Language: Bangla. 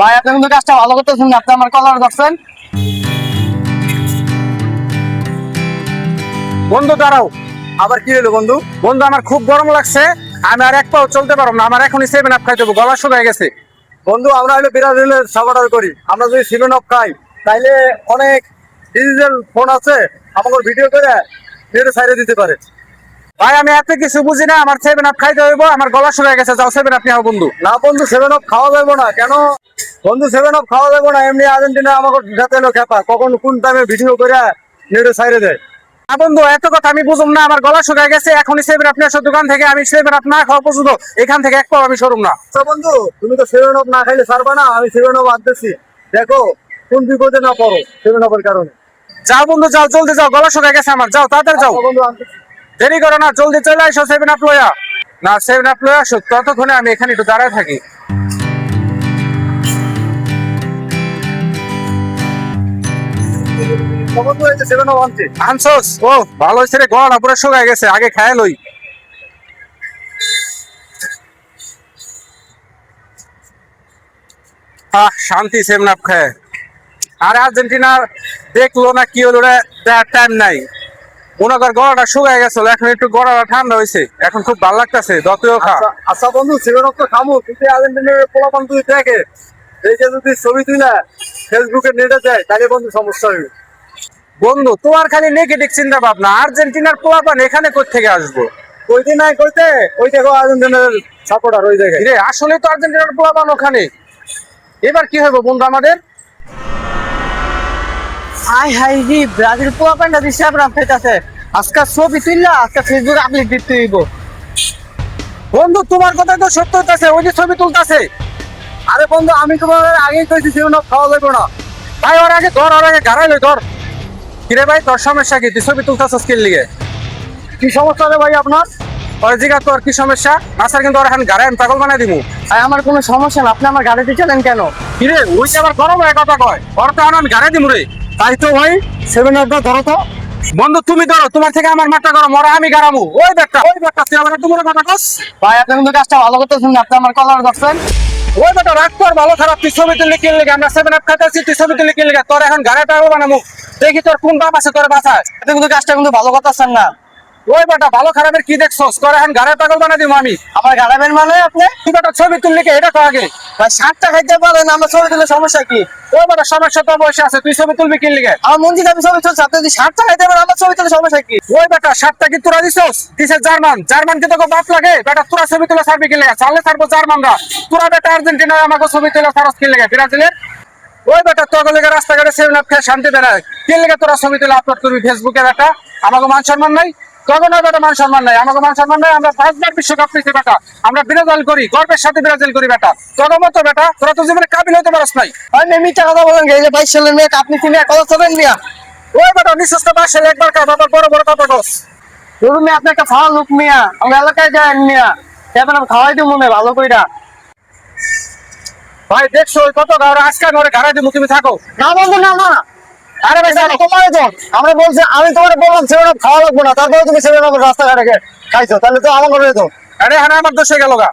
ভাই আপনি কিন্তু কাজটা ভালো করতেছেন না, আপনি আমার কলার ধরছেন। বন্ধু দাঁড়াও। আবার কি হলো বন্ধু? বন্ধু আমার খুব গরম লাগছে, আমি আর এক পাও চলতে পারবো না, আমার এখনই 7 আপ খাইতে হবে, গলা শুকায় গেছে। বন্ধু আমরা হলো বিরাজেলের সাপোর্টার করি, আমরা যদি 7 আপ খাই তাইলে অনেক ডিজিটাল ফোন আছে আমাকে ভিডিও করে নেটে ছাইড়ে দিতে পারে। ভাই আমি এত কিছু বুঝি না, আমার 7 আপ খাইতে হইব, আমার গলা শুকায় গেছে, যাও 7 আপ নিয়ে বন্ধু। না বন্ধু 7 আপ খাওয়া যাবে না। কেন বন্ধু 7 আপ খাওয়া যাবে না? এমনি আর্জেন্টিনা আমাকে সাথে এলো খেপা, কখন কোন টাইমে ভিডিও করে নেটে ছাইড়ে দেয়। না বন্ধু এত কথা আমি বুঝুম না, আমার গলা শুকায় গেছে, এখনই 7 আপ নিয়ে আসো দোকান থেকে, আমি 7 আপ না খাওয়া পর্যন্ত এখান থেকে এক পাও আমি সরুম না। আচ্ছা বন্ধু, তুমি তো 7 আপ না খাইলে ছাড়বা না, আমি 7 আপ আনতেছি, দেখো কোন বিপদে না পড়ো 7 আপের কারণে। যাও বন্ধু যাও, জলদি যাও, গলা শুকায় গেছে আমার, যাও তাড়াতাড়ি যাও, আচ্ছা বন্ধু আনতেছি। দেরি করো না, জলদি চলে আসো 7 আপ লইয়া। না 7 আপ লইয়া আসো, ততক্ষণে আমি এখানে একটু দাঁড়ায় থাকি। তো বন্ধু এই যে 7 আপ আনছি। আনছোস? ও ভালো হয়েছে রে, গলা পুরো শুকায় গেছে, আগে খায় লই। শান্তি 7 আপ খায়। আর আর্জেন্টিনা দেখলো না কি হলো রে, টাইম নাই, মনে কর গলাটা শুকায় গেছিল, এখন একটু গলাটা ঠান্ডা হয়েছে, এখন খুব ভালো লাগতেছে, যতও খা। আচ্ছা আচ্ছা বন্ধু 7 আপ তো খামো, কিন্তু আর্জেন্টিনার পোলাপান তুই দেখে এই যে যদি ছবি তুলে ফেসবুকে নেটে যায় তাহলে বন্ধু সমস্যা হবে। বন্ধু তোমার খালি নেগেটিভ চিন্তা ভাবনা, আর্জেন্টিনার পোলাপান এখানে কোথা থেকে আসবো? ওই দিন নাই কইতে ওই দেখো আর্জেন্টিনার সাপোর্টার ওই জায়গায়। রে আসলে তো আর্জেন্টিনার পোলাপান ওখানে, এবার কি হবে বন্ধু আমাদের? হাই হাই জি, ব্রাজিল পোলাপানটা দিছে আপনার ফেটাছে, আজকে ছবি তুললা আজকে ফেসবুকে আপলোড দিতে হইব। বন্ধু তোমার কথা তো সত্য হইতাছে, ওই যে ছবি তুলতাছে। আরে বন্ধু আমি তোমার আগেই কইছি 7 আপ খাওয়া যাবে না। ভাই ওর আগে ধর, ওর আগে গাড়াই লই ধর। কিরে ভাই তোর সমস্যা কি, তুই ছবি তুলতাছস কি লিগে? কি সমস্যা রে ভাই আপনার? ওর জিগা তোর কি সমস্যা? আসার কিন্তু ওর এখন গাড়াই আমি পাগল বানাই দিমু। ভাই আমার কোনো সমস্যা না, আপনি আমার গাড়িতে চলেন কেন? কিরে ওই যে আবার গরম হয়ে কথা কয়, ওর তো এখন আমি গাড়াই দিমু রে। তাই তো ভাই 7 আপটা ধরো তো। বন্ধু তুমি ধরো, তোমার থেকে আমার মাথা গরম, ওরা আমি গাড়ামু। ওই বেটা তুই আমার তোমার কথা কস। ভাই আপনি কিন্তু কাজটা ভালো করতেছেন না, আপনি আমার কলার ধরছেন। ওই বেটা রাগ কর, ভালো খারাপ তুই ছবি তুললে কিন লেগে, আমরা 7 আপ খাইতেছি, তুই ছবি তুললে কিন লেগে, তোর এখন গাড়াটা বানামু, দেখি তোর কোন বাপ আছে তোর বাসায়। আপনি কিন্তু কাজটা কিন্তু ভালো করতেছেন না। ওই বেটা ভালো খারাপের কি দেখছস, তোর এখন গাড়ার পাগল বানাই দিমু আমি। আমার গাড়াবেন মানে আপনি? তুই বেটা ছবি তুললে কি এটা তো আগে। ভাই 7টা খাইতে পারেন, আমার ছবি তুলে সমস্যা কি? ওই বেটা সমস্যা তো বসে আছে, তুই ছবি তুলবি কিন লেগে। আমার মন্দির আমি ছবি তুলছি, আপনি যদি 7টা খাইতে পারেন আমার ছবি তুলে সমস্যা কি? ওই বেটা 7টা কি তোরা দিছস? দিছে জার্মান, জার্মান কি তোকে বাপ লাগে? বেটা তোরা ছবি তুলে ছাড়বি কিন লেগে, চালে ছাড়বো জার্মানরা, তোরা বেটা আর্জেন্টিনা আমাকে ছবি তুলে ছাড়স কিন লেগে ব্রাজিলের। ওই বেটা তোকে লেগে রাস্তাঘাটে 7 আপ খেয়ে শান্তি বেড়ায়, কিন লেগে তোরা ছবি তুলে আপলোড করবি ফেসবুকে? বেটা আমাকে মান সম্মান নাই, তখন বেটা মান সম্মান নাই, আমাকে মান সম্মান নাই। আমরা 5বার বিশ্বকাপ নিচ্ছি বেটা, আমরা বিরাজল করি, গর্বের সাথে বিরাজল করি বেটা, তোর মতো বেটা তোরা তো জীবনে কাবিল হতে পারস নাই। ভাই মিথ্যা কথা বলেন, এই যে 22 সালের মেয়ে আপনি কি নিয়ে কথা চলেন মিয়া? ওই বেটা নিঃশ্বাস বাসে একবার কাজ, আবার বড় বড় কথা কস। ধরুন মিয়া, আপনি একটা ফাওয়া লোক মিয়া, আমার এলাকায় যান মিয়া, এখন আমি খাওয়াই দিব মনে ভালো কইরা। ভাই দেখছো ওই কত গাড়ি আজকে ঘরে গাড়াই দিমু, তুমি থাকো। না বন্ধু না না, আরে ভাই তোমার তো আমরা বলছি, আমি তোমার বললাম 7 আপ খাওয়া লাগবো না, তারপরে তুমি 7 আপ রাস্তাঘাটে খাইছো, তাহলে তো আমার ঘরে তো। আরে হ্যাঁ আমার দোষে গেল গা।